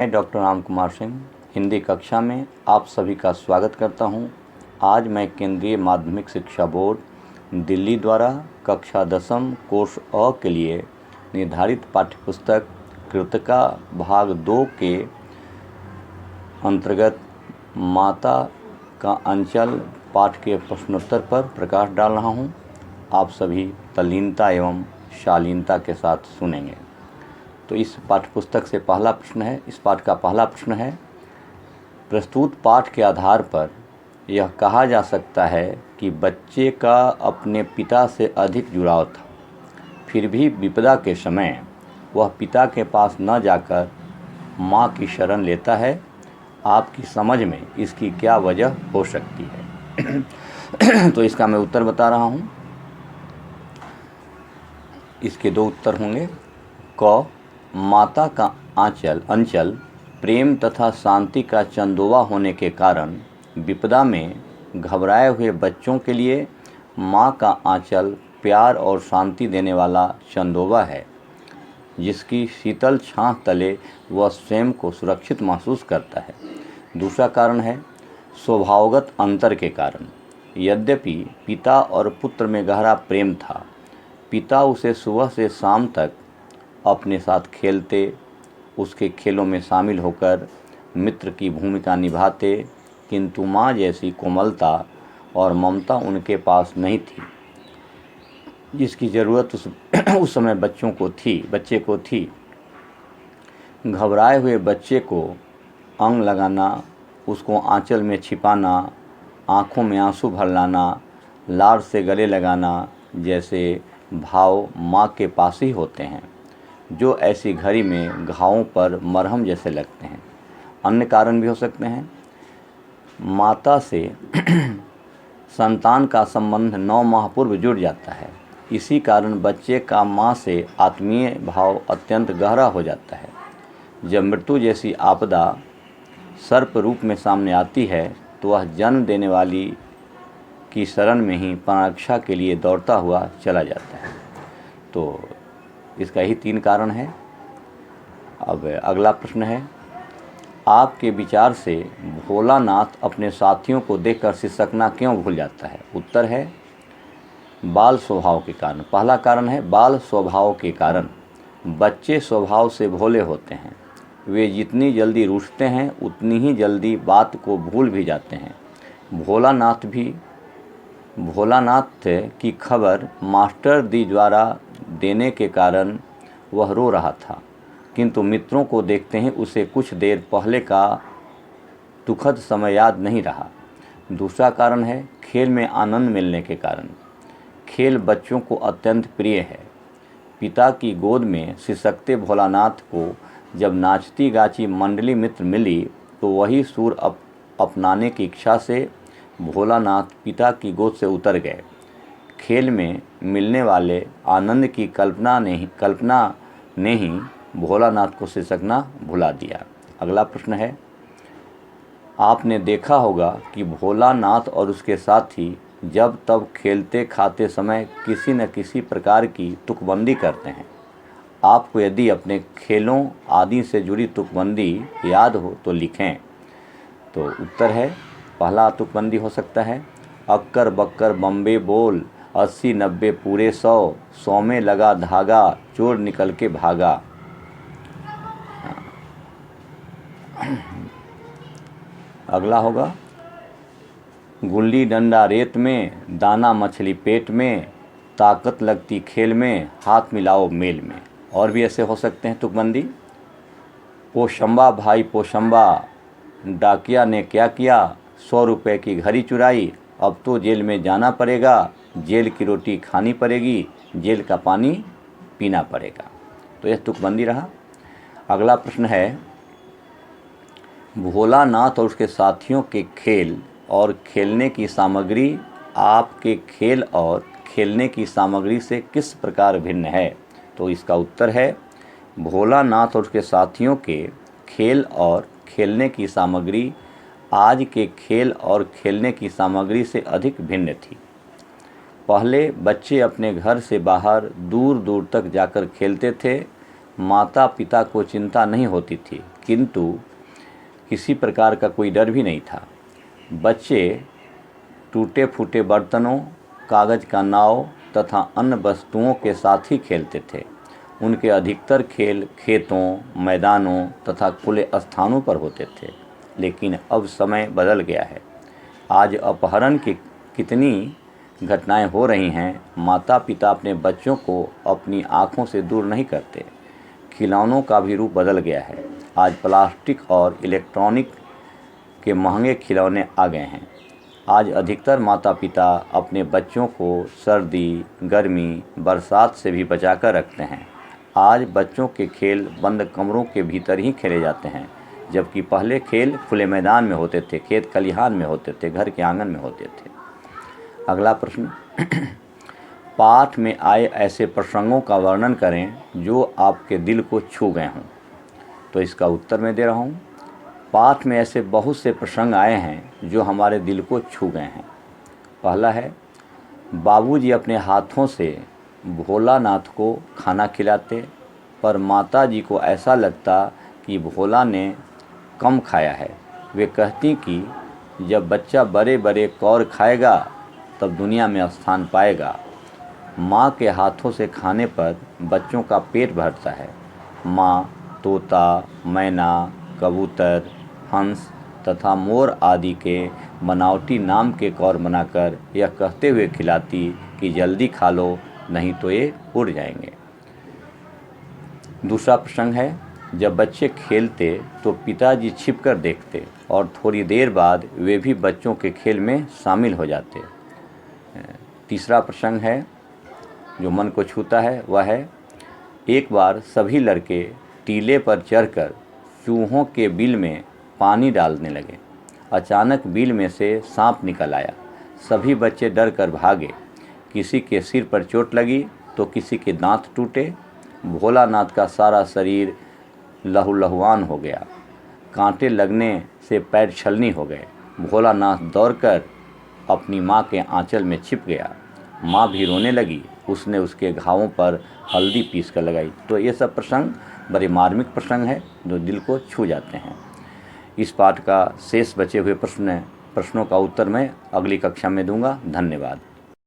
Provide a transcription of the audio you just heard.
मैं डॉक्टर राम कुमार सिंह हिंदी कक्षा में आप सभी का स्वागत करता हूं। आज मैं केंद्रीय माध्यमिक शिक्षा बोर्ड दिल्ली द्वारा कक्षा 10वीं कोर्स अ के लिए निर्धारित पाठ्यपुस्तक कृतिका भाग 2 के अंतर्गत माता का अंचल पाठ के प्रश्नोत्तर पर प्रकाश डाल रहा हूं। आप सभी तल्लीनता एवं शालीनता के साथ सुनेंगे। तो इस पाठ्यपुस्तक से पहला प्रश्न है, इस पाठ का पहला प्रश्न है, प्रस्तुत पाठ के आधार पर यह कहा जा सकता है कि बच्चे का अपने पिता से अधिक जुड़ाव था, फिर भी विपदा के समय वह पिता के पास न जाकर माँ की शरण लेता है। आपकी समझ में इसकी क्या वजह हो सकती है? तो इसका मैं उत्तर बता रहा हूँ। इसके दो उत्तर होंगे। क, माता का अंचल प्रेम तथा शांति का चंदोवा होने के कारण विपदा में घबराए हुए बच्चों के लिए माँ का आंचल प्यार और शांति देने वाला चंदोवा है, जिसकी शीतल छांव तले वह स्वयं को सुरक्षित महसूस करता है। दूसरा कारण है स्वभावगत अंतर के कारण। यद्यपि पिता और पुत्र में गहरा प्रेम था, पिता उसे सुबह से शाम तक अपने साथ खेलते, उसके खेलों में शामिल होकर मित्र की भूमिका निभाते, किंतु माँ जैसी कोमलता और ममता उनके पास नहीं थी, जिसकी ज़रूरत उस समय बच्चे को थी। घबराए हुए बच्चे को अंग लगाना, उसको आंचल में छिपाना, आँखों में आंसू भर लाना, लार से गले लगाना जैसे भाव माँ के पास ही होते हैं, जो ऐसी घड़ी में घावों पर मरहम जैसे लगते हैं। अन्य कारण भी हो सकते हैं। माता से संतान का संबंध 9 माह पूर्व जुड़ जाता है। इसी कारण बच्चे का माँ से आत्मीय भाव अत्यंत गहरा हो जाता है। जब मृत्यु जैसी आपदा सर्प रूप में सामने आती है, तो वह जन्म देने वाली की शरण में ही प्राणरक्षा के लिए दौड़ता हुआ चला जाता है। तो इसका ही 3 कारण है। अब अगला प्रश्न है, आपके विचार से भोलानाथ अपने साथियों को देखकर सिसकना क्यों भूल जाता है? उत्तर है बाल स्वभाव के कारण। पहला कारण है बाल स्वभाव के कारण। बच्चे स्वभाव से भोले होते हैं। वे जितनी जल्दी रूठते हैं, उतनी ही जल्दी बात को भूल भी जाते हैं। भोलानाथ की खबर मास्टर दी द्वारा देने के कारण वह रो रहा था, किंतु मित्रों को देखते ही उसे कुछ देर पहले का दुखद समय याद नहीं रहा। दूसरा कारण है खेल में आनंद मिलने के कारण। खेल बच्चों को अत्यंत प्रिय है। पिता की गोद में सिसकते भोलानाथ को जब नाचती गाची मंडली मित्र मिली, तो वही सुर अपनाने की इच्छा से भोलानाथ पिता की गोद से उतर गए। खेल में मिलने वाले आनंद की कल्पना ने ही भोलानाथ को सिसकना भुला दिया। अगला प्रश्न है, आपने देखा होगा कि भोलानाथ और उसके साथी जब तब खेलते खाते समय किसी न किसी प्रकार की तुकबंदी करते हैं। आपको यदि अपने खेलों आदि से जुड़ी तुकबंदी याद हो तो लिखें। तो उत्तर है, पहला तुकबंदी हो सकता है, अक्कर बक्कर बम्बे बोल, 80-90 पूरे 100 में लगा धागा, चोर निकल के भागा। अगला होगा, गुल्ली डंडा रेत में, दाना मछली पेट में, ताकत लगती खेल में, हाथ मिलाओ मेल में। और भी ऐसे हो सकते हैं तुकबंदी। पोशंबा भाई पोशंबा, डाकिया ने क्या किया, 100 रुपये की घड़ी चुराई, अब तो जेल में जाना पड़ेगा, जेल की रोटी खानी पड़ेगी, जेल का पानी पीना पड़ेगा। तो यह तुकबंदी रहा। अगला प्रश्न है, भोलानाथ और उसके साथियों के खेल और खेलने की सामग्री आपके खेल और खेलने की सामग्री से किस प्रकार भिन्न है? तो इसका उत्तर है, भोलानाथ और उसके साथियों के खेल और खेलने की सामग्री आज के खेल और खेलने की सामग्री से अधिक भिन्न थी। पहले बच्चे अपने घर से बाहर दूर दूर तक जाकर खेलते थे। माता पिता को चिंता नहीं होती थी किंतु किसी प्रकार का कोई डर भी नहीं था। बच्चे टूटे फूटे बर्तनों, कागज़ का नाव तथा अन्य वस्तुओं के साथ ही खेलते थे। उनके अधिकतर खेल खेतों, मैदानों तथा खुले स्थानों पर होते थे। लेकिन अब समय बदल गया है। आज अपहरण की कितनी घटनाएं हो रही हैं। माता पिता अपने बच्चों को अपनी आँखों से दूर नहीं करते। खिलौनों का भी रूप बदल गया है। आज प्लास्टिक और इलेक्ट्रॉनिक के महंगे खिलौने आ गए हैं। आज अधिकतर माता पिता अपने बच्चों को सर्दी, गर्मी, बरसात से भी बचाकर रखते हैं। आज बच्चों के खेल बंद कमरों के भीतर ही खेले जाते हैं, जबकि पहले खेल खुले मैदान में होते थे, खेत खलिहान में होते थे, घर के आंगन में होते थे। अगला प्रश्न, पाठ में आए ऐसे प्रसंगों का वर्णन करें जो आपके दिल को छू गए हों। तो इसका उत्तर मैं दे रहा हूँ। पाठ में ऐसे बहुत से प्रसंग आए हैं जो हमारे दिल को छू गए हैं। पहला है, बाबूजी अपने हाथों से भोलानाथ को खाना खिलाते, पर माताजी को ऐसा लगता कि भोला ने कम खाया है। वे कहती कि जब बच्चा बड़े बड़े कौर खाएगा तब दुनिया में स्थान पाएगा। माँ के हाथों से खाने पर बच्चों का पेट भरता है। माँ तोता, मैना, कबूतर, हंस तथा मोर आदि के बनावटी नाम के कौर बनाकर यह कहते हुए खिलाती कि जल्दी खा लो, नहीं तो ये उड़ जाएंगे। दूसरा प्रसंग है, जब बच्चे खेलते तो पिताजी छिपकर देखते और थोड़ी देर बाद वे भी बच्चों के खेल में शामिल हो जाते। तीसरा प्रसंग है जो मन को छूता है, वह है, एक बार सभी लड़के टीले पर चढ़कर चूहों के बिल में पानी डालने लगे। अचानक बिल में से सांप निकल आया। सभी बच्चे डर कर भागे। किसी के सिर पर चोट लगी तो किसी के दांत टूटे। भोलानाथ का सारा शरीर लहूलुहान हो गया। कांटे लगने से पैर छलनी हो गए। भोलानाथ दौड़कर अपनी माँ के आंचल में छिप गया। माँ भी रोने लगी। उसने उसके घावों पर हल्दी पीस कर लगाई। तो ये सब प्रसंग बड़े मार्मिक प्रसंग है जो दिल को छू जाते हैं। इस पाठ का शेष बचे हुए प्रश्नों का उत्तर मैं अगली कक्षा में दूंगा। धन्यवाद।